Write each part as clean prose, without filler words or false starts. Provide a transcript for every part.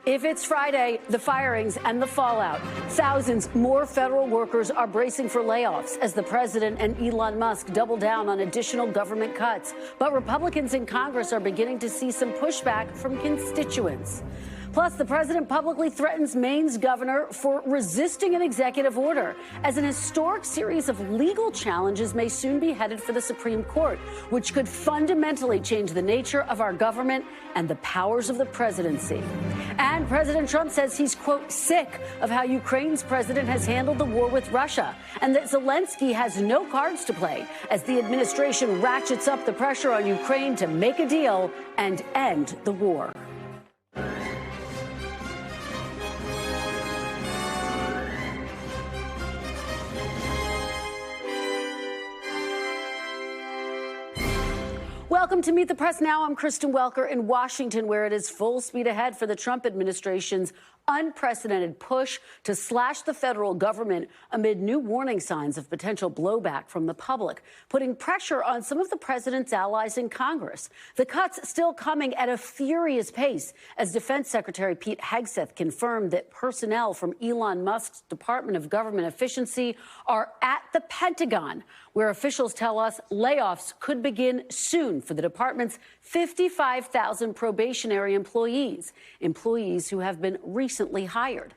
If it's Friday, the firings and the fallout. Thousands more federal workers are bracing for layoffs as the president and Elon Musk double down on additional government cuts. But Republicans in Congress are beginning to see some pushback from constituents. Plus, the president publicly threatens Maine's governor for resisting an executive order, as an historic series of legal challenges may soon be headed for the Supreme Court, which could fundamentally change the nature of our government and the powers of the presidency. And President Trump says he's, quote, sick of how Ukraine's president has handled the war with Russia, and that Zelenskyy has no cards to play as the administration ratchets up the pressure on Ukraine to make a deal and end the war. Welcome to Meet the Press Now. I'm Kristen Welker in Washington, where it is full speed ahead for the Trump administration's unprecedented push to slash the federal government amid new warning signs of potential blowback from the public, putting pressure on some of the president's allies in Congress. The cuts still coming at a furious pace as Defense Secretary Pete Hegseth confirmed that personnel from Elon Musk's Department of Government Efficiency are at the Pentagon, where officials tell us layoffs could begin soon for the department's 55,000 probationary employees who have been recently hired.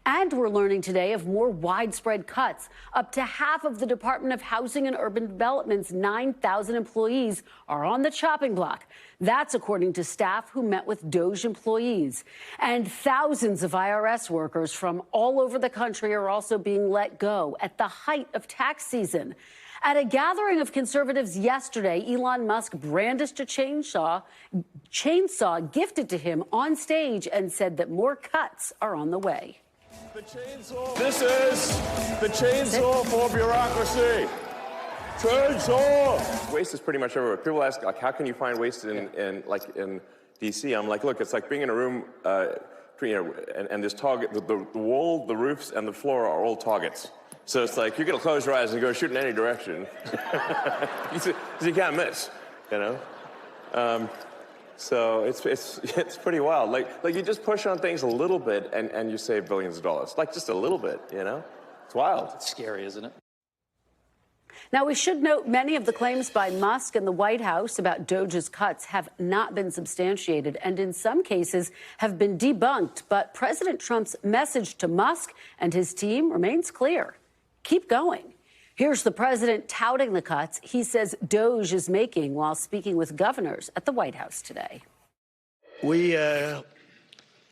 And we're learning today of more widespread cuts. Up to half of the Department of Housing and Urban Development's 9,000 employees are on the chopping block. That's according to staff who met with DOJ employees. And thousands of IRS workers from all over the country are also being let go at the height of tax season. At a gathering of conservatives yesterday, Elon Musk brandished a chainsaw gifted to him on stage and said that more cuts are on the way. The chainsaw. This is the chainsaw for bureaucracy. Chainsaw. Waste is pretty much everywhere. People ask, like, how can you find waste in D.C.? I'm like, look, it's like being in a room, and this target, the wall, the roofs, and the floor are all targets. So it's like, you're going to close your eyes and go shoot in any direction. You can't miss, you know? So it's pretty wild. Like you just push on things a little bit and you save billions of dollars. Like just a little bit, you know? It's wild. It's scary, isn't it? Now, we should note many of the claims by Musk and the White House about DOJ's cuts have not been substantiated and in some cases have been debunked. But President Trump's message to Musk and his team remains clear. Keep going. Here's the president touting the cuts he says DOJ is making while speaking with governors at the White House today. We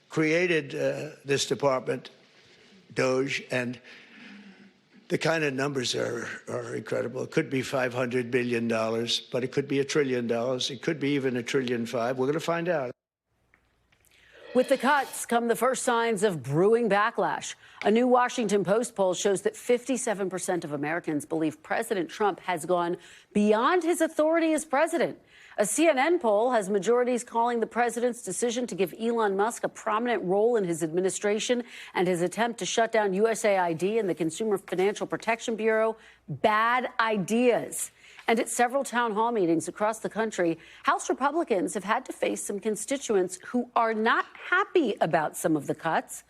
created this department, DOJ, and the kind of numbers are incredible. It could be $500 billion, but it could be $1 trillion. It could be even $1.5 trillion. We're going to find out. With the cuts come the first signs of brewing backlash. A new Washington Post poll shows that 57% of Americans believe President Trump has gone beyond his authority as president. A CNN poll has majorities calling the president's decision to give Elon Musk a prominent role in his administration and his attempt to shut down USAID and the Consumer Financial Protection Bureau bad ideas. And at several town hall meetings across the country, House Republicans have had to face some constituents who are not happy about some of the cuts.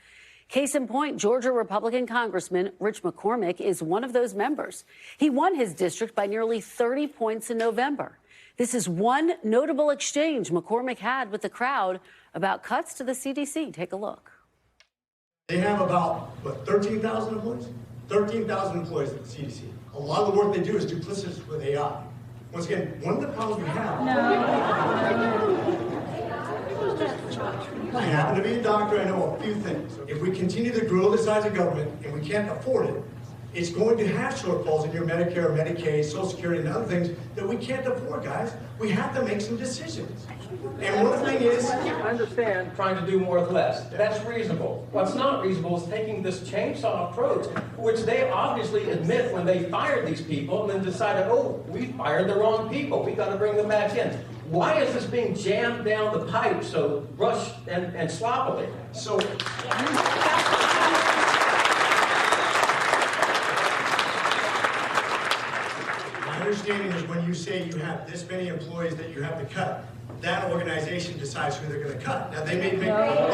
Case in point, Georgia Republican Congressman Rich McCormick is one of those members. He won his district by nearly 30 points in November. This is one notable exchange McCormick had with the crowd about cuts to the CDC. Take a look. They have about, 13,000 employees? 13,000 employees at the CDC. A lot of the work they do is duplicitous with AI. Once again, one of the problems we have... I happen to be a doctor, I know a few things. If we continue to grow the size of government and we can't afford it, it's going to have shortfalls in your Medicare, Medicaid, Social Security, and other things that we can't afford, guys. We have to make some decisions. And one thing is... I understand trying to do more with less. That's reasonable. What's not reasonable is taking this chainsaw approach, which they obviously admit when they fired these people and then decided, oh, we fired the wrong people. We got to bring them back in. Why is this being jammed down the pipe so rushed and sloppily? So... My understanding is when you say you have this many employees that you have to cut, that organization decides who they're going to cut. Now, they did not.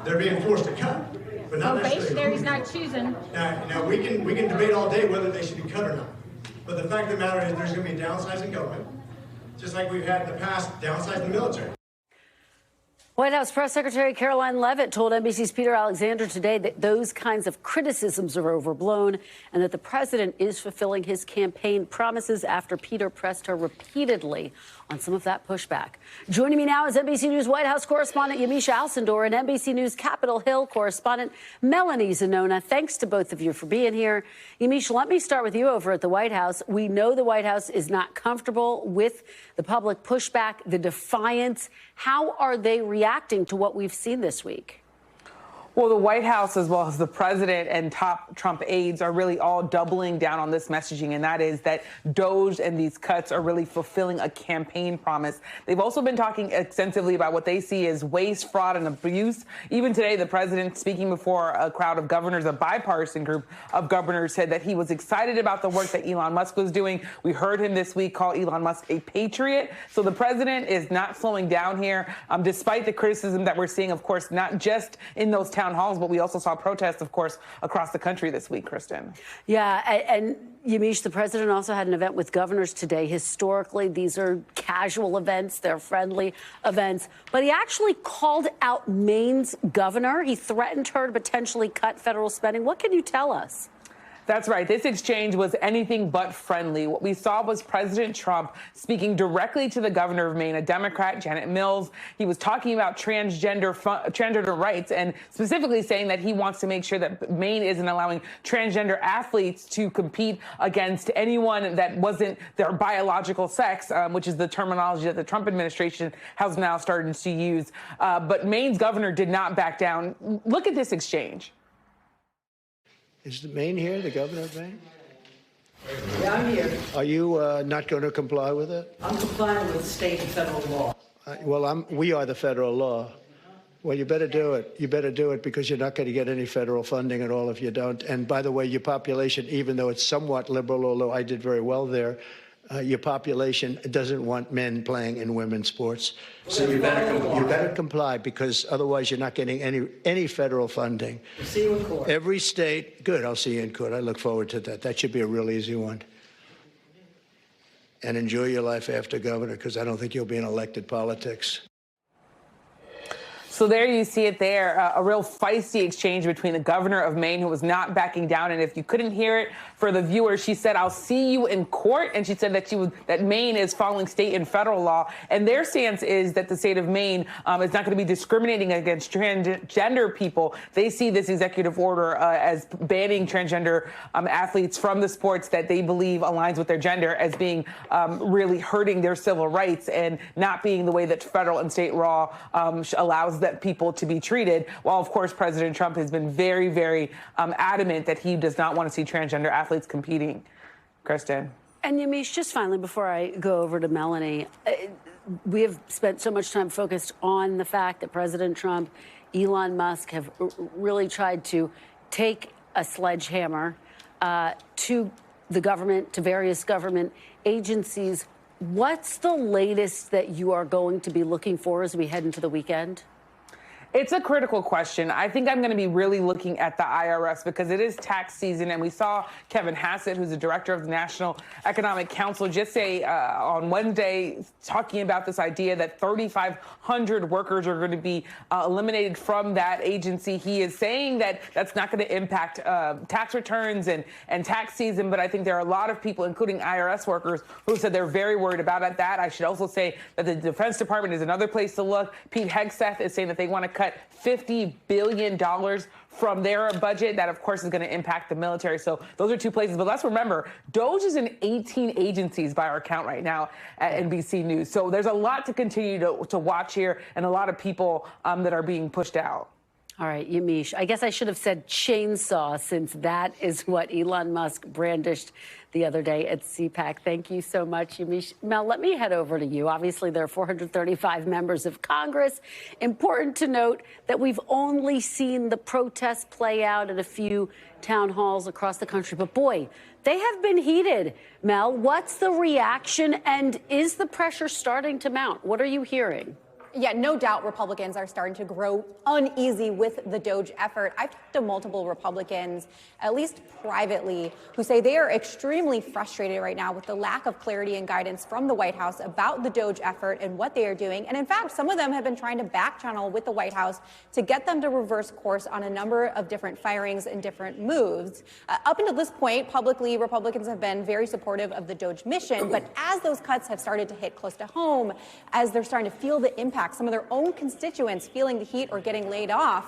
They're being forced to cut, but not necessarily. He's not choosing. Now we can debate all day whether they should be cut or not. But the fact of the matter is there's going to be a downsizing government, just like we've had in the past, downsizing the military. White House Press Secretary Caroline Leavitt told NBC's Peter Alexander today that those kinds of criticisms are overblown and that the president is fulfilling his campaign promises after Peter pressed her repeatedly on some of that pushback. Joining me now is NBC News White House correspondent Yamiche Alcindor and NBC News Capitol Hill correspondent Melanie Zanona. Thanks to both of you for being here. Yamiche, let me start with you over at the White House. We know the White House is not comfortable with the public pushback, the defiance. How are they reacting to what we've seen this week? Well, the White House, as well as the president and top Trump aides, are really all doubling down on this messaging, and that is that DOGE and these cuts are really fulfilling a campaign promise. They've also been talking extensively about what they see as waste, fraud, and abuse. Even today, the president, speaking before a crowd of governors, a bipartisan group of governors, said that he was excited about the work that Elon Musk was doing. We heard him this week call Elon Musk a patriot. So the president is not slowing down here, despite the criticism that we're seeing, of course, not just in those town halls, but we also saw protests, of course, across the country this week, Kristen. Yeah, and Yamiche, the president also had an event with governors today. Historically, these are casual events. They're friendly events. But he actually called out Maine's governor. He threatened her to potentially cut federal spending. What can you tell us? That's right. This exchange was anything but friendly. What we saw was President Trump speaking directly to the governor of Maine, a Democrat, Janet Mills. He was talking about transgender rights and specifically saying that he wants to make sure that Maine isn't allowing transgender athletes to compete against anyone that wasn't their biological sex, which is the terminology that the Trump administration has now started to use. But Maine's governor did not back down. Look at this exchange. Is the Maine here, the governor of Maine? Yeah, I'm here. Are you not going to comply with it? I'm complying with state and federal law. We are the federal law. Well, you better do it. You better do it because you're not going to get any federal funding at all if you don't. And by the way, your population, even though it's somewhat liberal, although I did very well there, your population doesn't want men playing in women's sports. So you better comply because otherwise you're not getting any federal funding. I'll see you in court. Every state, good, I'll see you in court. I look forward to that. That should be a real easy one. And enjoy your life after governor because I don't think you'll be in elected politics. So there you see it there, a real feisty exchange between the governor of Maine, who was not backing down. And if you couldn't hear it for the viewers, she said, "I'll see you in court." And she said that Maine is following state and federal law. And their stance is that the state of Maine is not going to be discriminating against transgender people. They see this executive order as banning transgender athletes from the sports that they believe aligns with their gender as being really hurting their civil rights and not being the way that federal and state law allows that people to be treated, while of course President Trump has been very, very adamant that he does not want to see transgender athletes competing. Kristen. And Yamiche, just finally, before I go over to Melanie, we have spent so much time focused on the fact that President Trump, Elon Musk have really tried to take a sledgehammer to the government, to various government agencies. What's the latest that you are going to be looking for as we head into the weekend? It's a critical question. I think I'm going to be really looking at the IRS because it is tax season. And we saw Kevin Hassett, who's the director of the National Economic Council, just say on Wednesday, talking about this idea that 3,500 workers are going to be eliminated from that agency. He is saying that that's not going to impact tax returns and tax season. But I think there are a lot of people, including IRS workers, who said they're very worried about that. I should also say that the Defense Department is another place to look. Pete Hegseth is saying that they want to cut $50 billion from their budget. That, of course, is going to impact the military. So those are two places. But let's remember, DOGE is in 18 agencies by our count right now at NBC News. So there's a lot to continue to watch here and a lot of people that are being pushed out. All right, Yamiche, I guess I should have said chainsaw since that is what Elon Musk brandished the other day at CPAC. Thank you so much, Yamiche. Mel, let me head over to you. Obviously, there are 435 members of Congress. Important to note that we've only seen the protests play out at a few town halls across the country. But boy, They have been heated. Mel, what's the reaction, and is the pressure starting to mount? What are you hearing? Yeah, no doubt Republicans are starting to grow uneasy with the DOGE effort. I've talked to multiple Republicans, at least privately, who say they are extremely frustrated right now with the lack of clarity and guidance from the White House about the DOGE effort and what they are doing. And in fact, some of them have been trying to back channel with the White House to get them to reverse course on a number of different firings and different moves. Up until this point, publicly, Republicans have been very supportive of the DOGE mission. But as those cuts have started to hit close to home, as they're starting to feel the impact, some of their own constituents feeling the heat or getting laid off,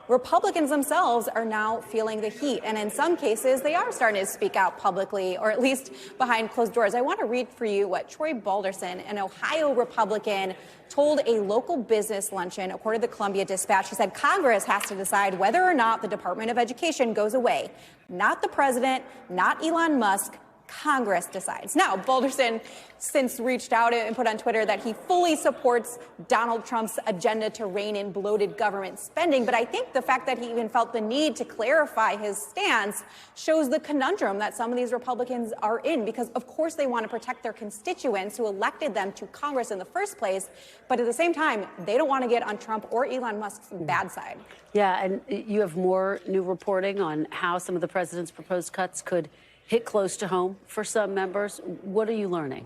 Republicans themselves are now feeling the heat. And in some cases, they are starting to speak out publicly, or at least behind closed doors. I want to read for you what Troy Balderson, an Ohio Republican, told a local business luncheon, according to the Columbia Dispatch. He said Congress has to decide whether or not the Department of Education goes away. Not the president, not Elon Musk. Congress decides. Now, Balderson since reached out and put on Twitter that he fully supports Donald Trump's agenda to rein in bloated government spending. But I think the fact that he even felt the need to clarify his stance shows the conundrum that some of these Republicans are in, because of course they want to protect their constituents who elected them to Congress in the first place. But at the same time, they don't want to get on Trump or Elon Musk's bad side. Yeah, and you have more new reporting on how some of the president's proposed cuts could hit close to home for some members. What are you learning?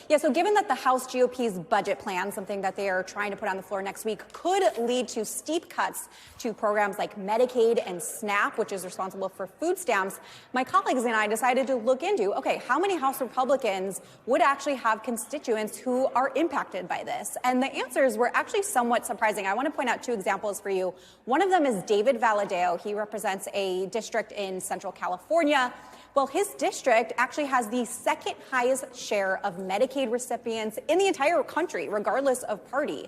Yeah, so given that the House GOP's budget plan, something that they are trying to put on the floor next week, could lead to steep cuts to programs like Medicaid and SNAP, which is responsible for food stamps, my colleagues and I decided to look into, okay, how many House Republicans would actually have constituents who are impacted by this? And the answers were actually somewhat surprising. I want to point out two examples for you. One of them is David Valadao. He represents a district in Central California. Well, his district actually has the second highest share of Medicaid recipients in the entire country, regardless of party.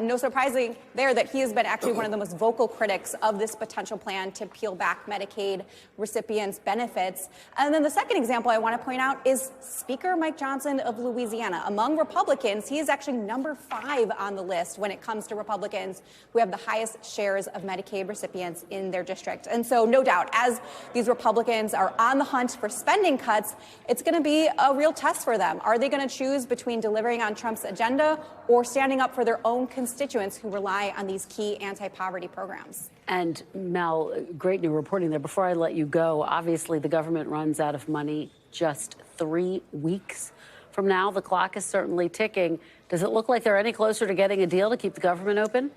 No surprising there that he has been actually one of the most vocal critics of this potential plan to peel back Medicaid recipients' benefits. And then the second example I want to point out is Speaker Mike Johnson of Louisiana. Among Republicans, he is actually number 5 on the list when it comes to Republicans who have the highest shares of Medicaid recipients in their district. And so no doubt, as these Republicans are on the hunt for spending cuts, it's going to be a real test for them. Are they going to choose between delivering on Trump's agenda or standing up for their own constituents who rely on these key anti-poverty programs? And Mel, great new reporting there. Before I let you go, obviously the government runs out of money just 3 weeks from now. The clock is certainly ticking. Does it look like they're any closer to getting a deal to keep the government open?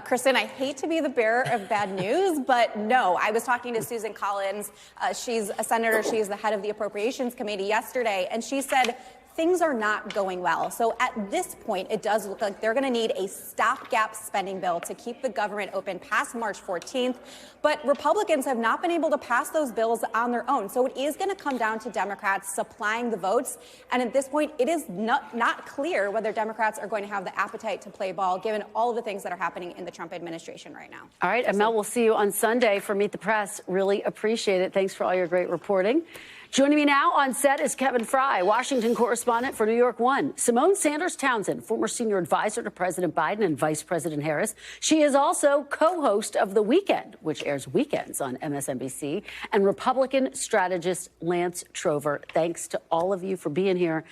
Kristen, I hate to be the bearer of bad news, but no. I was talking to Susan Collins. She's a senator. She's the head of the Appropriations Committee yesterday, and she said things are not going well. So at this point, it does look like they're going to need a stopgap spending bill to keep the government open past March 14th. But Republicans have not been able to pass those bills on their own. So it is going to come down to Democrats supplying the votes. And at this point, it is not clear whether Democrats are going to have the appetite to play ball, given all of the things that are happening in the Trump administration right now. All right, and Mel, we'll see you on Sunday for Meet the Press. Really appreciate it. Thanks for all your great reporting. Joining me now on set is Kevin Fry, Washington correspondent for New York One. Simone Sanders Townsend, former senior advisor to President Biden and Vice President Harris. She is also co-host of The Weekend, which airs weekends on MSNBC, and Republican strategist Lance Trover. Thanks to all of you for being here.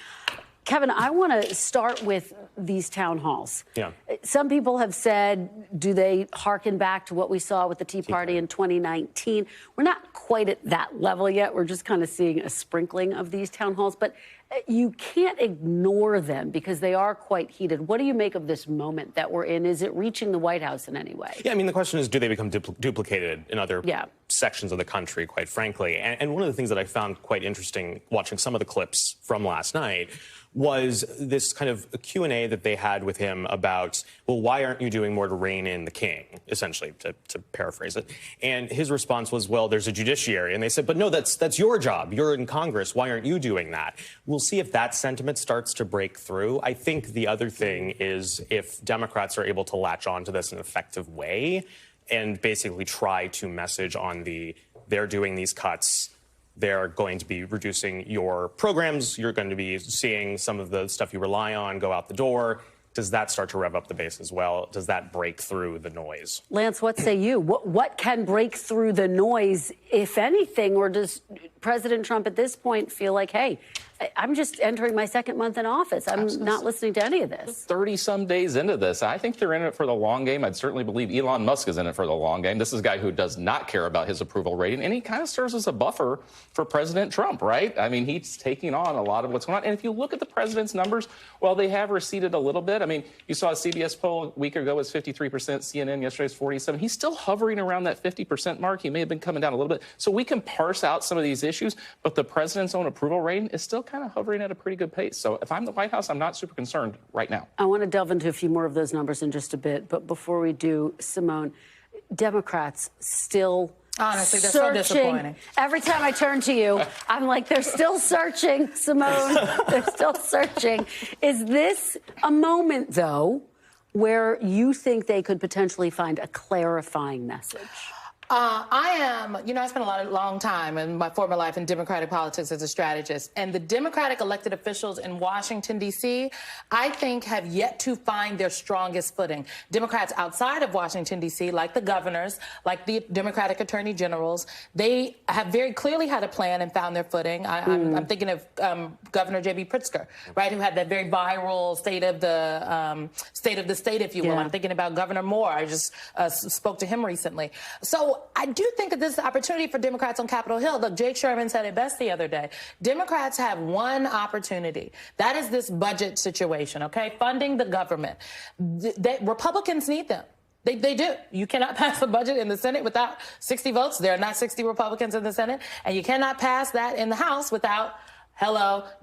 Kevin, I want to start with these town halls. Yeah. Some people have said, do they hearken back to what we saw with the Tea Party in 2019? We're not quite at that level yet. We're just kind of seeing a sprinkling of these town halls. But you can't ignore them because they are quite heated. What do you make of this moment that we're in? Is it reaching the White House in any way? Yeah, I mean, the question is, do they become duplicated in other sections of the country, quite frankly? And one of the things that I found quite interesting watching some of the clips from last night was this kind of a Q&A that they had with him about, well, why aren't you doing more to rein in the king, essentially, to paraphrase it. And his response was, well, there's a judiciary. And they said, but no, that's your job. You're in Congress. Why aren't you doing that? We'll see if that sentiment starts to break through. I think the other thing is if Democrats are able to latch on to this in an effective way and basically try to message on they're doing these cuts, they're going to be reducing your programs. You're going to be seeing some of the stuff you rely on go out the door. does that start to rev up the base as well? Does that break through the noise? Lance, what say you? What can break through the noise, if anything? Or does President Trump at this point feel like, hey, I'm just entering my second month in office. I'm not listening to any of this. 30-some days into this. I think they're in it for the long game. I'd certainly believe Elon Musk is in it for the long game. This is a guy who does not care about his approval rating, and he kind of serves as a buffer for President Trump, right? I mean, he's taking on a lot of what's going on. And if you look at the president's numbers, well, they have receded a little bit. I mean, you saw a CBS poll a week ago was 53%. CNN yesterday is 47%. He's still hovering around that 50% mark. He may have been coming down a little bit. So we can parse out some of these issues, but the president's own approval rating is still kind of hovering at a pretty good pace. So if I'm the White House, I'm not super concerned right now. I want to delve into a few more of those numbers in just a bit. But before we do, Simone, Democrats still honestly, they're searching. So disappointing. Every time I turn to you, I'm like, they're still searching, Simone. They're still searching. Is this a moment, though, where you think they could potentially find a clarifying message? I spent a long time in my former life in Democratic politics as a strategist, and the Democratic elected officials in Washington, D.C., I think have yet to find their strongest footing. Democrats outside of Washington, D.C., like the governors, like the Democratic attorney generals, they have very clearly had a plan and found their footing. I'm thinking of Governor J.B. Pritzker, right, who had that very viral state of the state, if you will. I'm thinking about Governor Moore. I just spoke to him recently. So I do think that this is an opportunity for Democrats on Capitol Hill. Look, Jake Sherman said it best the other day. Democrats have one opportunity. That is this budget situation, okay? Funding the government. Republicans need them. They do. You cannot pass a budget in the Senate without 60 votes. There are not 60 Republicans in the Senate. And you cannot pass that in the House without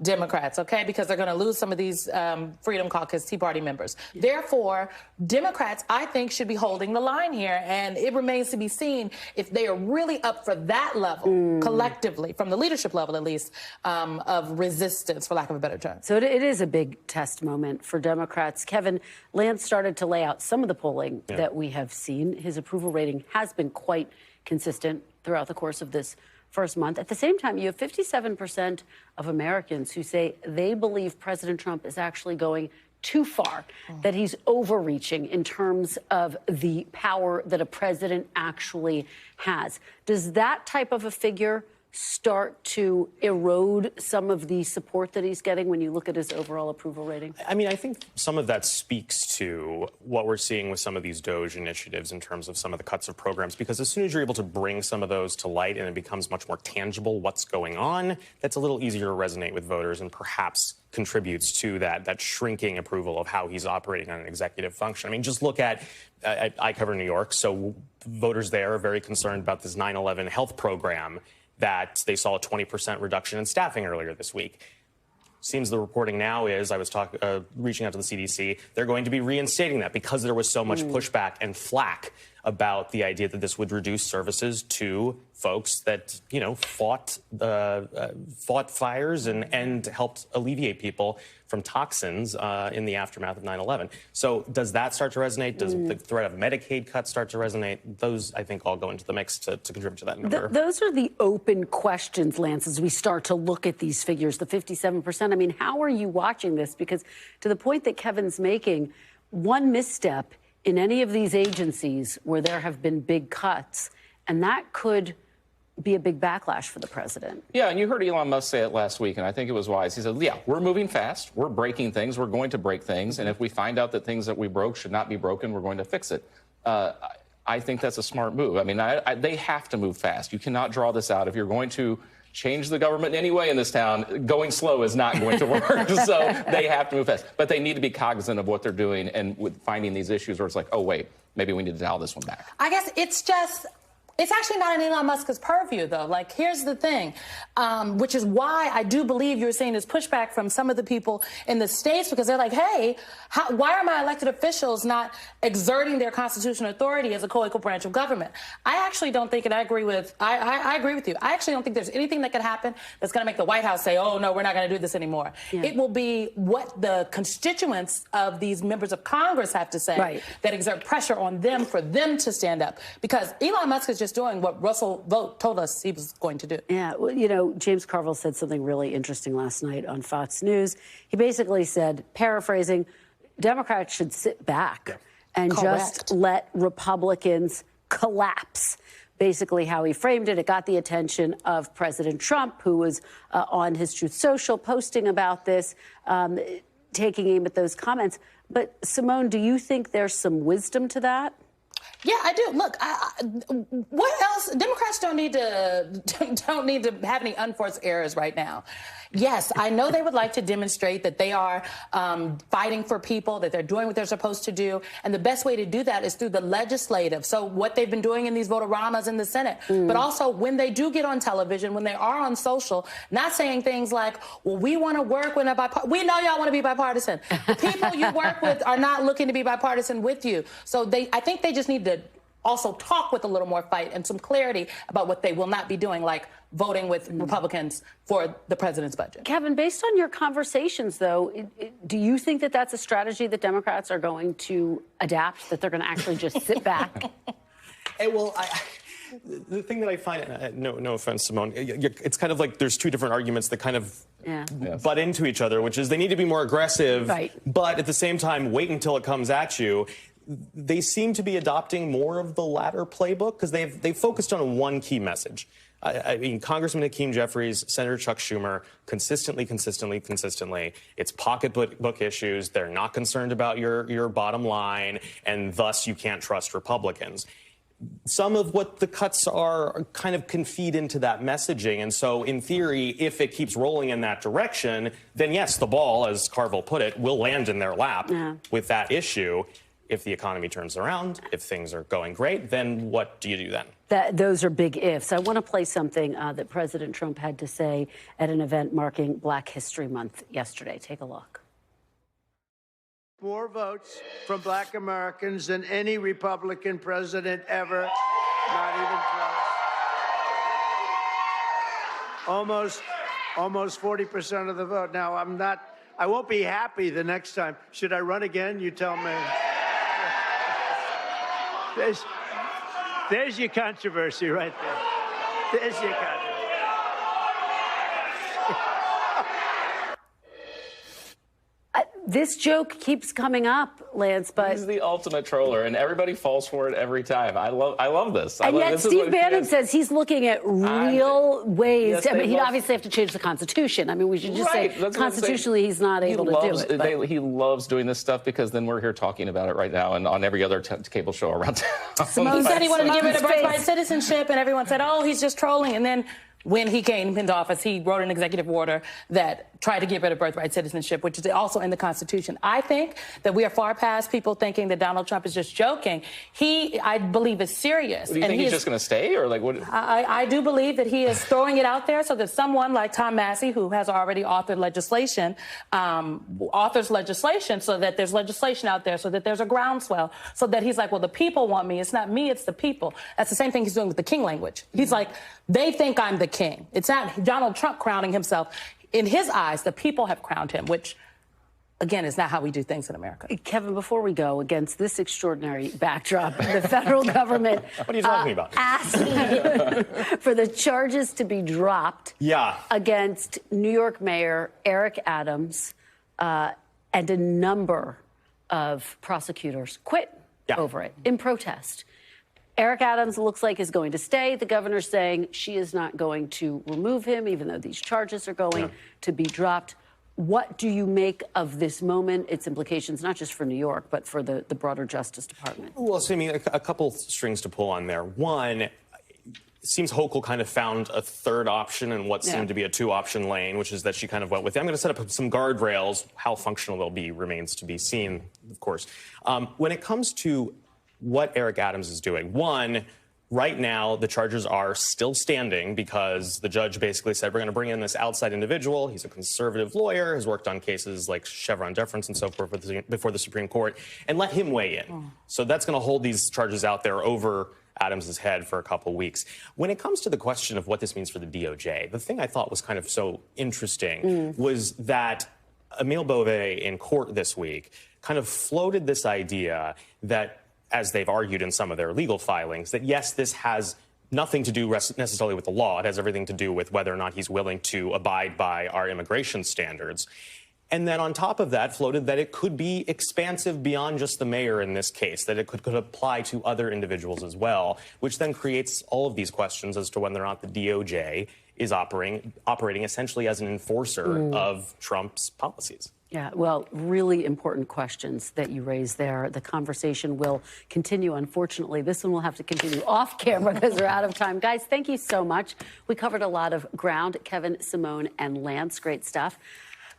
Democrats, okay? Because they're going to lose some of these Freedom Caucus Tea Party members. Therefore, Democrats, I think, should be holding the line here. And it remains to be seen if they are really up for that level, collectively, from the leadership level at least, of resistance, for lack of a better term. So it is a big test moment for Democrats. Kevin, Lance started to lay out some of the polling that we have seen. His approval rating has been quite consistent throughout the course of this first month. At the same time, you have 57% of Americans who say they believe President Trump is actually going too far, that he's overreaching in terms of the power that a president actually has. Does that type of a figure start to erode some of the support that he's getting when you look at his overall approval rating? I mean, I think some of that speaks to what we're seeing with some of these DOGE initiatives in terms of some of the cuts of programs, because as soon as you're able to bring some of those to light and it becomes much more tangible what's going on, that's a little easier to resonate with voters and perhaps contributes to that shrinking approval of how he's operating on an executive function. I mean, just look at, I cover New York, so voters there are very concerned about this 9/11 health program that they saw a 20% reduction in staffing earlier this week. Seems the reporting now is, I was reaching out to the CDC, they're going to be reinstating that because there was so much pushback and flack about the idea that this would reduce services to folks that, fought fires and helped alleviate people from toxins in the aftermath of 9/11. So does that start to resonate? Does the threat of Medicaid cuts start to resonate? Those, I think, all go into the mix to contribute to that number. Those are the open questions, Lance, as we start to look at these figures, the 57%. I mean, how are you watching this? Because to the point that Kevin's making, one misstep in any of these agencies where there have been big cuts, and that could be a big backlash for the president. Yeah, and you heard Elon Musk say it last week, and I think it was wise. He said, yeah, we're moving fast. We're breaking things. We're going to break things. And if we find out that things that we broke should not be broken, we're going to fix it. I think that's a smart move. I mean, they have to move fast. You cannot draw this out. If you're going to change the government in any way in this town, going slow is not going to work. So they have to move fast. But they need to be cognizant of what they're doing and with finding these issues where it's like, oh, wait, maybe we need to dial this one back. I guess it's actually not in Elon Musk's purview, though. Like, here's the thing, which is why I do believe you're seeing this pushback from some of the people in the states, because they're like, hey, why are my elected officials not exerting their constitutional authority as a co-equal branch of government? I actually don't think, and I agree with you, I actually don't think there's anything that could happen that's going to make the White House say, oh, no, we're not going to do this anymore. Yeah. It will be what the constituents of these members of Congress have to say that exert pressure on them for them to stand up. Because Elon Musk is just doing what Russell Vought told us he was going to do. Yeah, well, James Carville said something really interesting last night on Fox News. He basically said, paraphrasing, Democrats should sit back and Correct. just let Republicans collapse. Basically how he framed it. It got the attention of President Trump, who was on his Truth Social posting about this, taking aim at those comments. But Simone, do you think there's some wisdom to that? Yeah, I do. Look, what else? Democrats don't need to have any unforced errors right now. Yes, I know they would like to demonstrate that they are fighting for people, that they're doing what they're supposed to do. And the best way to do that is through the legislative. So what they've been doing in these vote-a-ramas in the Senate, but also when they do get on television, when they are on social, not saying things like, well, we want to work with we know y'all want to be bipartisan. The people you work with are not looking to be bipartisan with you. So I think they just need to also talk with a little more fight and some clarity about what they will not be doing, like voting with Republicans for the president's budget. Kevin, based on your conversations, though, do you think that that's a strategy that Democrats are going to adapt, that they're going to actually just sit back? Well, the thing that I find, no offense, Simone, it's kind of like there's two different arguments that kind of butt into each other, which is they need to be more aggressive, but at the same time, wait until it comes at you. They seem to be adopting more of the latter playbook because they've focused on one key message. I mean, Congressman Hakeem Jeffries, Senator Chuck Schumer, consistently, it's pocketbook issues. They're not concerned about your bottom line, and thus you can't trust Republicans. Some of what the cuts are kind of can feed into that messaging. And so, in theory, if it keeps rolling in that direction, then yes, the ball, as Carville put it, will land in their lap with that issue. If the economy turns around, if things are going great, then what do you do then? Those are big ifs. I want to play something that President Trump had to say at an event marking Black History Month yesterday. Take a look. More votes from Black Americans than any Republican president ever. Not even close. Almost 40% of the vote. Now, I won't be happy the next time. Should I run again? You tell me. There's your controversy right there. There's your controversy. This joke keeps coming up, Lance, but he's the ultimate troller, and everybody falls for it every time. I love this. And yet Steve Bannon says he's looking at real ways. Yes, I mean, he'd obviously have to change the Constitution. I mean, we should just say constitutionally he's not able to do it. He loves doing this stuff because then we're here talking about it right now and on every other cable show around town. Simone said he wanted to get rid of birthright citizenship, and everyone said, oh, he's just trolling. And then when he came into office, he wrote an executive order that tried to get rid of birthright citizenship, which is also in the Constitution. I think that we are far past people thinking that Donald Trump is just joking. I believe, is serious. Do you think he's just going to stay, or like what? I do believe that he is throwing it out there so that someone like Tom Massey, who has already authored legislation, authors legislation so that there's legislation out there, so that there's a groundswell, so that he's like, well, the people want me. It's not me, it's the people. That's the same thing he's doing with the King language. He's like, they think I'm the king. It's not Donald Trump crowning himself. In his eyes, the people have crowned him, which, again, is not how we do things in America. Kevin, before we go, against this extraordinary backdrop, the federal government what are you talking about? Asking for the charges to be dropped against New York Mayor Eric Adams and a number of prosecutors quit over it in protest. Eric Adams looks like is going to stay. The governor's saying she is not going to remove him, even though these charges are going to be dropped. What do you make of this moment, its implications, not just for New York, but for the broader Justice Department? Well, so, I mean, a couple strings to pull on there. One, it seems Hochul kind of found a third option in what seemed to be a two-option lane, which is that she kind of went with, I'm going to set up some guardrails. How functional they'll be remains to be seen, of course. When it comes to what Eric Adams is doing, one, right now the charges are still standing because the judge basically said we're going to bring in this outside individual. He's a conservative lawyer, has worked on cases like Chevron deference and so forth before the Supreme Court, and let him weigh in. So that's going to hold these charges out there over Adams's head for a couple weeks. When it comes to the question of what this means for the DOJ, the thing I thought was kind of so interesting was that Emile Beauvais in court this week kind of floated this idea that, as they've argued in some of their legal filings, that yes, this has nothing to do necessarily with the law. It has everything to do with whether or not he's willing to abide by our immigration standards. And then on top of that, floated that it could be expansive beyond just the mayor in this case, that it could apply to other individuals as well, which then creates all of these questions as to whether or not the DOJ is operating essentially as an enforcer of Trump's policies. Yeah, well, really important questions that you raised there. The conversation will continue. Unfortunately, this one will have to continue off camera because we're out of time. Guys, thank you so much. We covered a lot of ground. Kevin, Simone, and Lance, great stuff.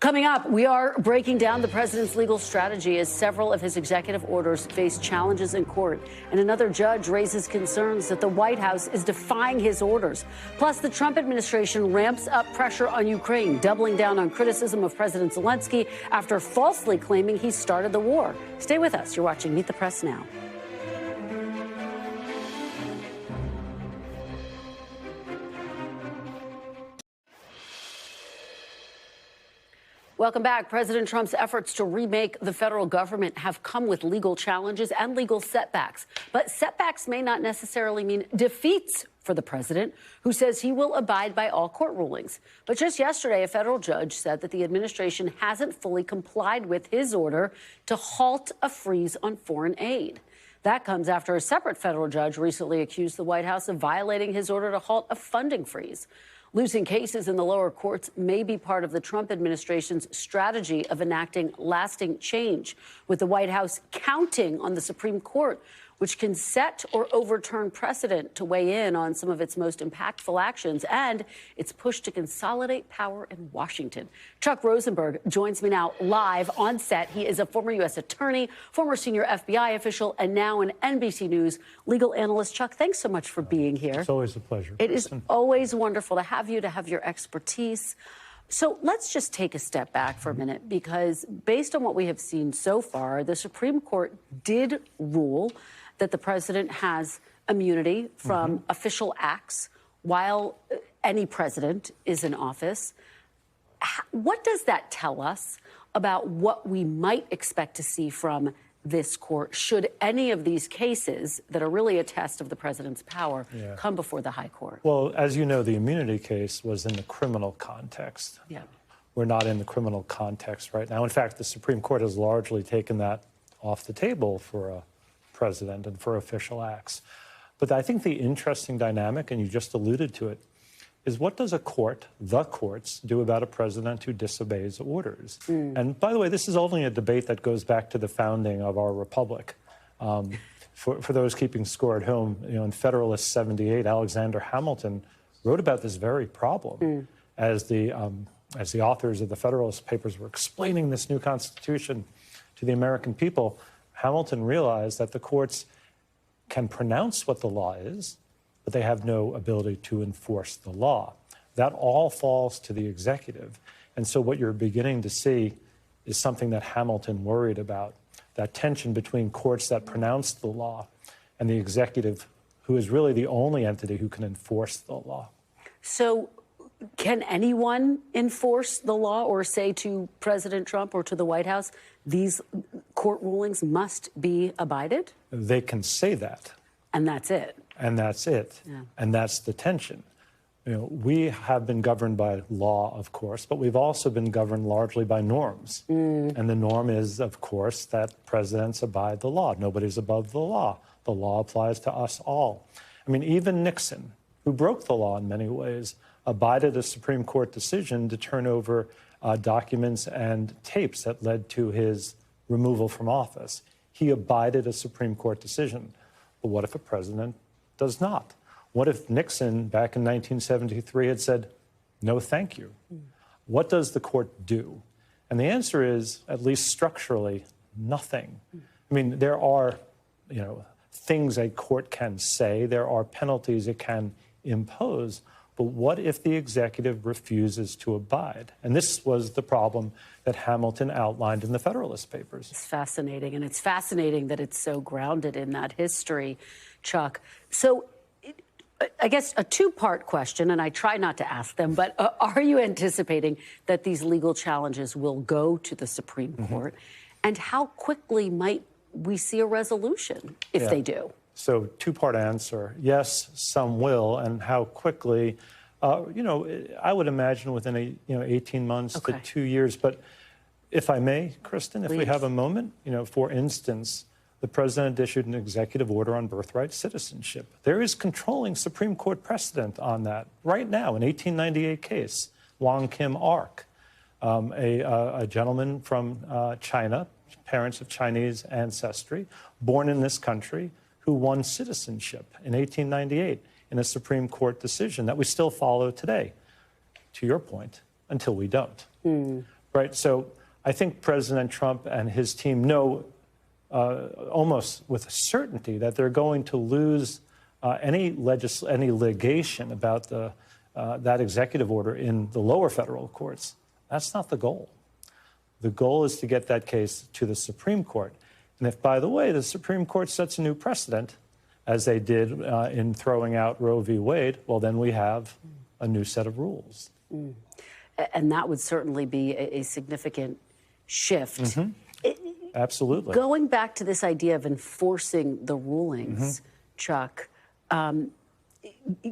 Coming up, we are breaking down the president's legal strategy as several of his executive orders face challenges in court. And another judge raises concerns that the White House is defying his orders. Plus, the Trump administration ramps up pressure on Ukraine, doubling down on criticism of President Zelenskyy after falsely claiming he started the war. Stay with us. You're watching Meet the Press Now. Welcome back. President Trump's efforts to remake the federal government have come with legal challenges and legal setbacks. But setbacks may not necessarily mean defeats for the president, who says he will abide by all court rulings. But just yesterday, a federal judge said that the administration hasn't fully complied with his order to halt a freeze on foreign aid. That comes after a separate federal judge recently accused the White House of violating his order to halt a funding freeze. Losing cases in the lower courts may be part of the Trump administration's strategy of enacting lasting change, with the White House counting on the Supreme Court, which can set or overturn precedent to weigh in on some of its most impactful actions, and its push to consolidate power in Washington. Chuck Rosenberg joins me now live on set. He is a former U.S. attorney, former senior FBI official, and now an NBC News legal analyst. Chuck, thanks so much for being here. It's always a pleasure. It is always wonderful to have you, to have your expertise. So let's just take a step back for a minute, because based on what we have seen so far, the Supreme Court did rule that the president has immunity from official acts while any president is in office. What does that tell us about what we might expect to see from this court should any of these cases that are really a test of the president's power come before the high court? Well, as you know, the immunity case was in the criminal context. Yeah. We're not in the criminal context right now. In fact, the Supreme Court has largely taken that off the table for a president and for official acts. But I think the interesting dynamic, and you just alluded to it, is what does a court, the courts, do about a president who disobeys orders? And by the way, this is only a debate that goes back to the founding of our republic. For those keeping score at home, you know, in Federalist 78, Alexander Hamilton wrote about this very problem as the authors of the Federalist Papers were explaining this new Constitution to the American people. Hamilton realized that the courts can pronounce what the law is, but they have no ability to enforce the law. That all falls to the executive. And so what you're beginning to see is something that Hamilton worried about, that tension between courts that pronounce the law and the executive, who is really the only entity who can enforce the law. So can anyone enforce the law or say to President Trump or to the White House, these court rulings must be abided? They can say that. And that's it. And that's it. Yeah. And that's the tension. You know, we have been governed by law, of course, but we've also been governed largely by norms. And the norm is, of course, that presidents abide the law. Nobody's above the law. The law applies to us all. I mean, even Nixon, who broke the law in many ways, abided a Supreme Court decision to turn over documents and tapes that led to his removal from office. He abided a Supreme Court decision. But what if a president does not? What if Nixon, back in 1973, had said, no, thank you? What does the court do? And the answer is, at least structurally, nothing. I mean, there are, things a court can say. There are penalties it can impose. But what if the executive refuses to abide? And this was the problem that Hamilton outlined in the Federalist Papers. It's fascinating, and it's fascinating that it's so grounded in that history, Chuck. So I guess a two-part question, and I try not to ask them, but are you anticipating that these legal challenges will go to the Supreme Court? And how quickly might we see a resolution if they do? So two-part answer. Yes, some will. And how quickly? I would imagine within 18 months to 2 years. But, If I may, Kristen, if we Please. have a moment, for instance, the president issued an executive order on birthright citizenship. There is controlling Supreme Court precedent on that right now. An 1898 case, Wong Kim Ark, a gentleman from China, parents of Chinese ancestry, born in this country, who won citizenship in 1898 in a Supreme Court decision that we still follow today, to your point, until we don't. Right? So I think President Trump and his team know almost with certainty that they're going to lose any litigation about that executive order in the lower federal courts. That's not the goal. The goal is to get that case to the Supreme Court. And if, by the way, the Supreme Court sets a new precedent, as they did in throwing out Roe v. Wade, well, then we have a new set of rules. And that would certainly be a significant shift. Absolutely. Going back to this idea of enforcing the rulings, Chuck,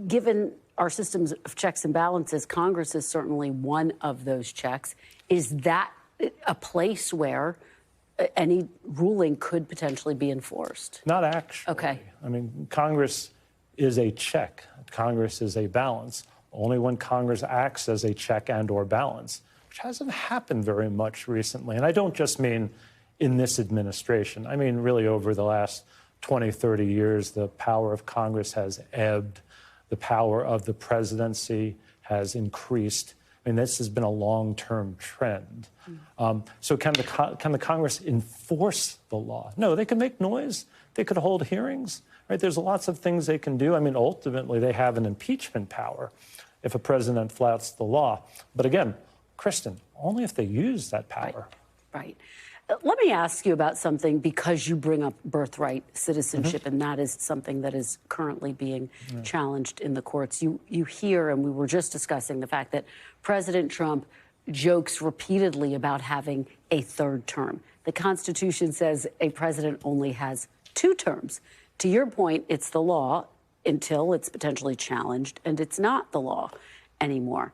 given our systems of checks and balances, Congress is certainly one of those checks. Is that a place where any ruling could potentially be enforced? Not actually. Okay. I mean, Congress is a check. Congress is a balance. Only when Congress acts as a check and or balance, which hasn't happened very much recently. And I don't just mean in this administration. I mean, really over the last 20, 30 years, the power of Congress has ebbed. The power of the presidency has increased. I mean, this has been a long-term trend. So can the Congress enforce the law? No, they can make noise. They could hold hearings. Right? There's lots of things they can do. I mean, ultimately, they have an impeachment power if a president flouts the law. But again, Kristen, only if they use that power. Right. Let me ask you about something, because you bring up birthright citizenship, and that is something that is currently being challenged in the courts. You hear, and we were just discussing the fact that President Trump jokes repeatedly about having a third term. The Constitution says a president only has 2 terms. To your point, it's the law until it's potentially challenged, and it's not the law anymore.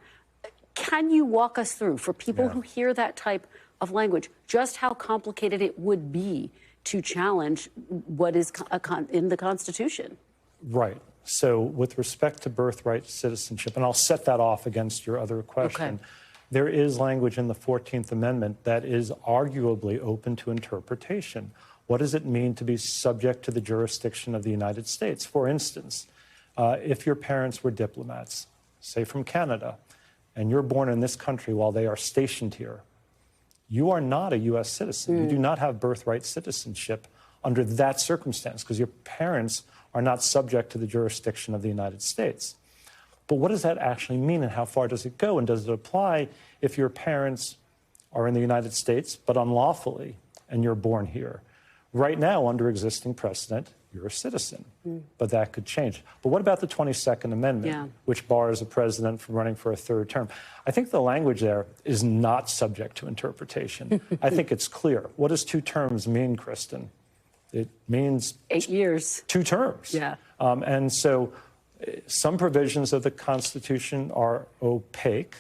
Can you walk us through, for people who hear that type of language, just how complicated it would be to challenge what is in the Constitution? Right. So with respect to birthright citizenship, and I'll set that off against your other question, there is language in the 14th Amendment that is arguably open to interpretation. What does it mean to be subject to the jurisdiction of the United States? For instance, if your parents were diplomats, say from Canada, and you're born in this country while they are stationed here, you are not a U.S. citizen. You do not have birthright citizenship under that circumstance, because your parents are not subject to the jurisdiction of the United States. But what does that actually mean, and how far does it go? And does it apply if your parents are in the United States but unlawfully and you're born here? Right now, under existing precedent, you're a citizen, but that could change. But what about the 22nd Amendment, which bars a president from running for a third term? I think the language there is not subject to interpretation. I think it's clear. What does 2 terms mean, Kristen? It means 8 years. 2 terms. Yeah. And so some provisions of the Constitution are opaque.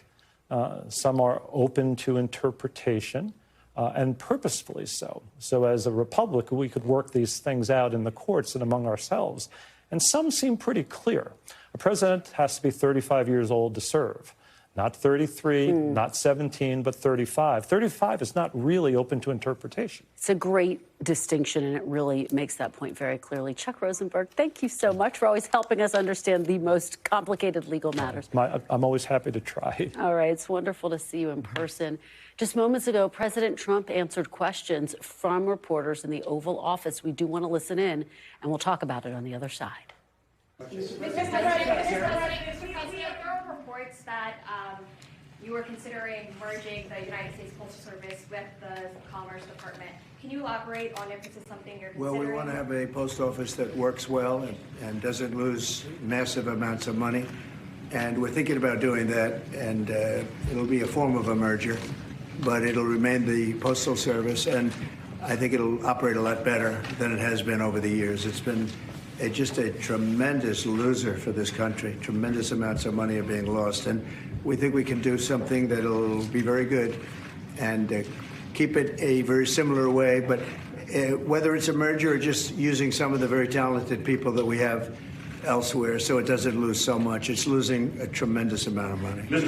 Some are open to interpretation. And purposefully so. So as a republic, we could work these things out in the courts and among ourselves. And some seem pretty clear. A president has to be 35 years old to serve. Not 33, not 17, but 35. 35 is not really open to interpretation. It's a great distinction, and it really makes that point very clearly. Chuck Rosenberg, thank you so much for always helping us understand the most complicated legal matters. I'm always happy to try. All right, it's wonderful to see you in person. Just moments ago, President Trump answered questions from reporters in the Oval Office. We do want to listen in, and we'll talk about it on the other side. Mr. President, there are reports that you were considering merging the United States Postal Service with the Commerce Department. Can you elaborate on if this is something you're considering? Well, we want to have a post office that works well and doesn't lose massive amounts of money. And we're thinking about doing that, and it'll be a form of a merger, but it'll remain the Postal Service, and I think it'll operate a lot better than it has been over the years. It's been just a tremendous loser for this country. Tremendous amounts of money are being lost, and we think we can do something that'll be very good and keep it a very similar way. But whether it's a merger or just using some of the very talented people that we have elsewhere, so it doesn't lose so much. It's losing a tremendous amount of money. Some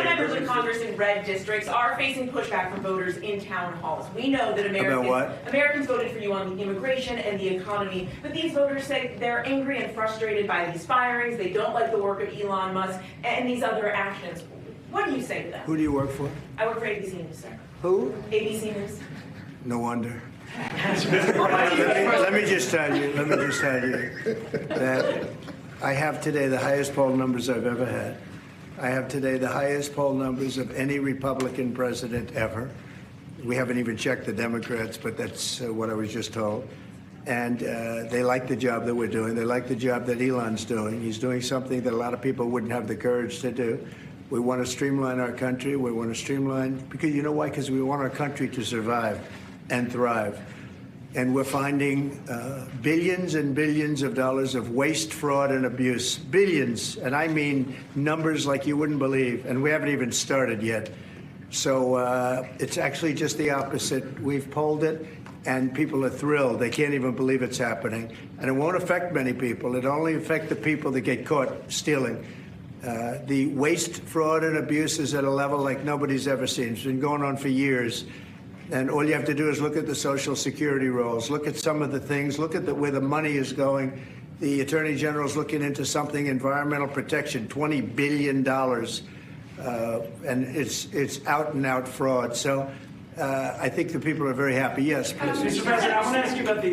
members of Congress in red districts are facing pushback from voters in town halls. We know that Americans voted for you on immigration and the economy, but these voters say they're angry and frustrated by these firings. They don't like the work of Elon Musk and these other actions. What do you say to them? Who do you work for? I work for ABC News, sir. Who? ABC News. No wonder. Let me just tell you that I have today the highest poll numbers I've ever had. I have today the highest poll numbers of any Republican president ever. We haven't even checked the Democrats, but that's what I was just told. And they like the job that we're doing. They like the job that Elon's doing. He's doing something that a lot of people wouldn't have the courage to do. We want to streamline our country. We want to streamline, because you know why? Because we want our country to survive and thrive. And we're finding billions and billions of dollars of waste, fraud, and abuse. Billions, and I mean numbers like you wouldn't believe. And we haven't even started yet. So it's actually just the opposite. We've polled it, and people are thrilled. They can't even believe it's happening. And it won't affect many people. It'll only affect the people that get caught stealing. The waste, fraud, and abuse is at a level like nobody's ever seen. It's been going on for years. And all you have to do is look at the Social Security rolls, look at some of the things, look at where the money is going. The Attorney General's looking into something, environmental protection, $20 billion. And it's out and out fraud. So I think the people are very happy. Yes, please. Mr. President, I want to ask you about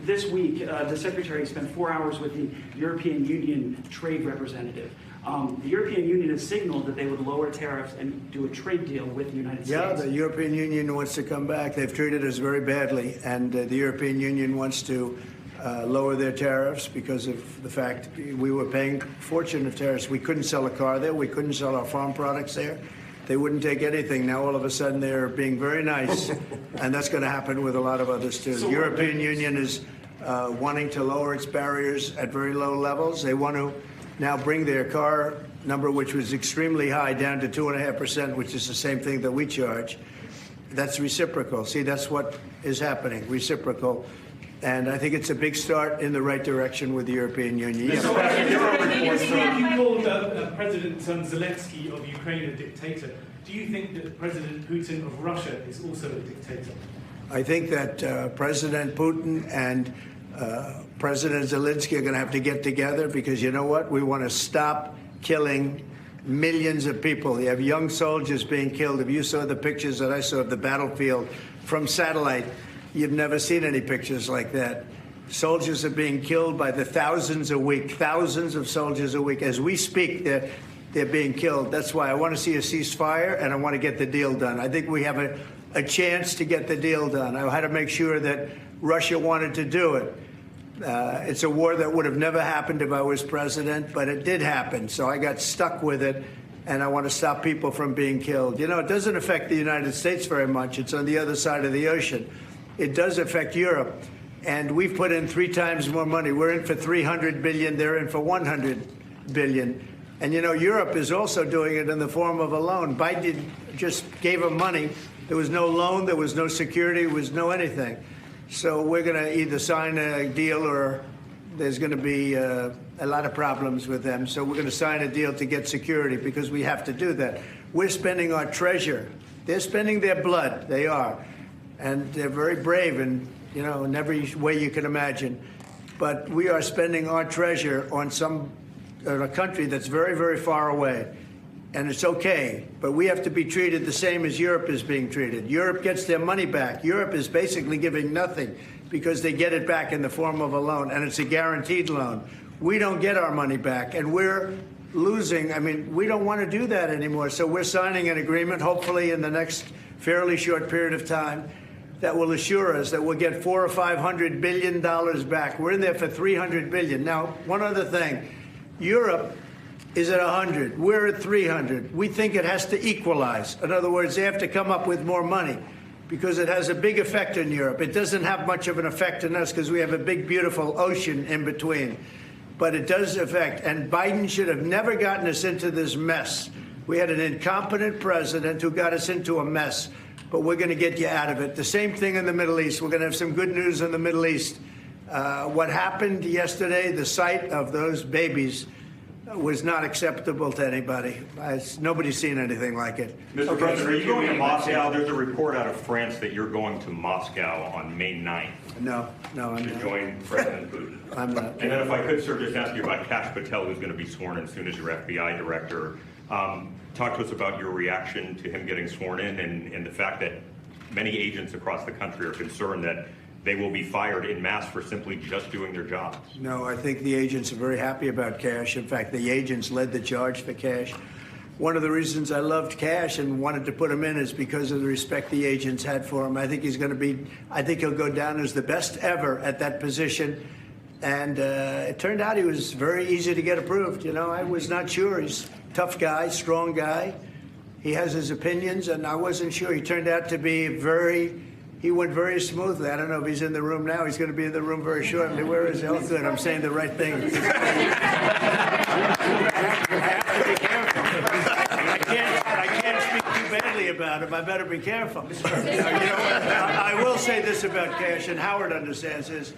this week, the Secretary spent 4 hours with the European Union trade representative. The European Union has signaled that they would lower tariffs and do a trade deal with the United States. Yeah, the European Union wants to come back. They've treated us very badly, and the European Union wants to lower their tariffs because of the fact we were paying a fortune of tariffs. We couldn't sell a car there. We couldn't sell our farm products there. They wouldn't take anything. Now, all of a sudden, they're being very nice, and that's going to happen with a lot of others, too. The European Union is wanting to lower its barriers at very low levels. They want to now bring their car number, which was extremely high, down to 2.5%, which is the same thing that we charge. That's reciprocal. See, that's what is happening, reciprocal. And I think it's a big start in the right direction with the European Union. You called President Zelenskyy of Ukraine a dictator. Do you think that President Putin of Russia is also a dictator? I think that President Putin and President Zelenskyy are going to have to get together, because you know what? We want to stop killing millions of people. You have young soldiers being killed. If you saw the pictures that I saw of the battlefield from satellite, you've never seen any pictures like that. Soldiers are being killed by the thousands a week, thousands of soldiers a week. As we speak, they're being killed. That's why I want to see a ceasefire, and I want to get the deal done. I think we have a chance to get the deal done. I had to make sure that Russia wanted to do it. It's a war that would have never happened if I was president, but it did happen. So I got stuck with it, and I want to stop people from being killed. You know, it doesn't affect the United States very much. It's on the other side of the ocean. It does affect Europe, and we've put in 3 times more money. We're in for $300 billion. They're in for $100 billion. And, you know, Europe is also doing it in the form of a loan. Biden just gave them money. There was no loan. There was no security. There was no anything. So we're going to either sign a deal, or there's going to be a lot of problems with them. So we're going to sign a deal to get security, because we have to do that. We're spending our treasure. They're spending their blood. They are. And they're very brave, and, you know, in every way you can imagine. But we are spending our treasure on a country that's very, very far away. And it's okay, but we have to be treated the same as Europe is being treated. Europe gets their money back. Europe is basically giving nothing, because they get it back in the form of a loan, and it's a guaranteed loan. We don't get our money back, and we're losing. I mean, we don't want to do that anymore. So we're signing an agreement, hopefully in the next fairly short period of time, that will assure us that we'll get $400 or $500 billion back. We're in there for $300 billion. Now, one other thing. Europe is at 100. We're at 300. We think it has to equalize. In other words, they have to come up with more money, because it has a big effect in Europe. It doesn't have much of an effect on us, because we have a big, beautiful ocean in between. But it does affect. And Biden should have never gotten us into this mess We had an incompetent president who got us into a mess, but we're going to get you out of it. The same thing in the Middle East. We're going to have some good news in the Middle East. What happened yesterday, the sight of those babies was not acceptable to anybody. Nobody's seen anything like it. Mr. President, are you going to Moscow? There's a report out of France that you're going to Moscow on May 9th. No, I'm to not. join President Putin. I'm not. And then if I could, sir, just ask you about Kash Patel, who's going to be sworn in soon as your FBI director. Talk to us about your reaction to him getting sworn in and the fact that many agents across the country are concerned that they will be fired en masse for simply just doing their jobs. No, I think the agents are very happy about Kash. In fact, the agents led the charge for Kash. One of the reasons I loved Kash and wanted to put him in is because of the respect the agents had for him. I think he'll go down as the best ever at that position. And it turned out he was very easy to get approved. You know, I was not sure. He's a tough guy, strong guy. He has his opinions, and I wasn't sure. He turned out to be he went very smoothly. I don't know if he's in the room now. He's going to be in the room very shortly. Where is he? Oh, good. I'm saying the right thing. I can't speak too badly about him. I better be careful. I will say this about Kash, and Howard understands this.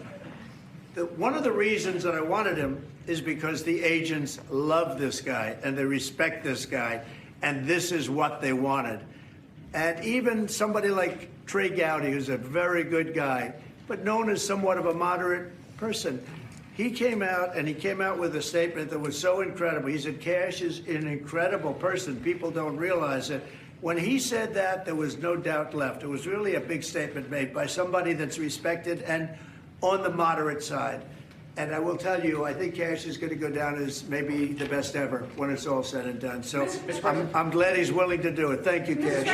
One of the reasons that I wanted him is because the agents love this guy and they respect this guy, and this is what they wanted. And even somebody like Trey Gowdy, who's a very good guy, but known as somewhat of a moderate person, he came out with a statement that was so incredible. He said, Kash is an incredible person. People don't realize it. When he said that, there was no doubt left. It was really a big statement made by somebody that's respected and on the moderate side. And I will tell you, I think Kash is going to go down as maybe the best ever when it's all said and done. So I'm glad he's willing to do it. Thank you, Kash.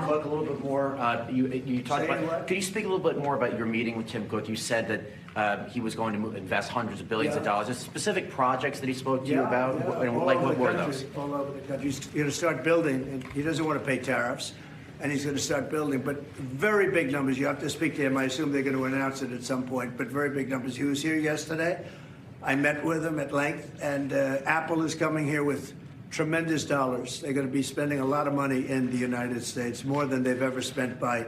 Cook, a little bit more. You talked about. Could you speak a little bit more about your meeting with Tim Cook? You said that he was going to invest hundreds of billions of dollars. Is specific projects that he spoke to you about? Like what were those? All over the country. He's going to start building, and he doesn't want to pay tariffs. And he's going to start building, but very big numbers. You have to speak to him. I assume they're going to announce it at some point, but very big numbers. He was here yesterday. I met with him at length, and Apple is coming here with tremendous dollars. They're going to be spending a lot of money in the United States, more than they've ever spent by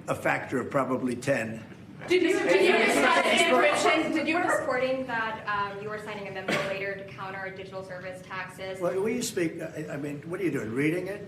a factor of probably 10. Did you discuss Did you reporting that you were signing a memo later to counter digital service taxes? Well, will you speak? I mean, what are you doing, reading it?